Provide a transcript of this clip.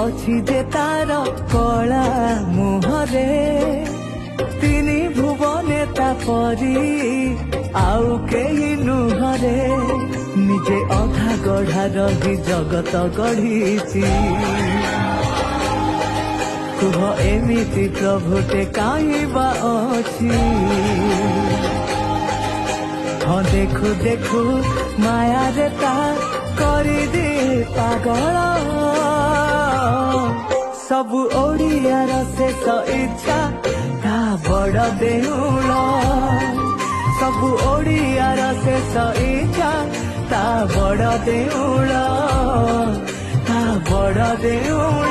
ଅଛି ଯେ ତାର କଳା ମୁହଁରେ ତିନି ଭୁବନେ ତାପରି ଆଉ କେହି ନୁହଁରେ ନିଜେ ଅଧା ଗଢା ରହି ଜଗତ ଗଢିଛି କୁହ ଏମିତି ପ୍ରଭୁଟେ କାହିଁବା ଅଛି ହଁ ଦେଖୁ ଦେଖୁ ମାୟାରେ ତା କରିଦିଏ ପାଗଳ ସବୁ ଓଡ଼ିଆର ଶେଷ ଇଚ୍ଛା ତା ବଡ଼ ଦେଉଳ ସବୁ ଓଡ଼ିଆର ଶେଷ ଇଚ୍ଛା ତା ବଡ଼ ଦେଉଳ ତା ବଡ଼ ଦେଉଳ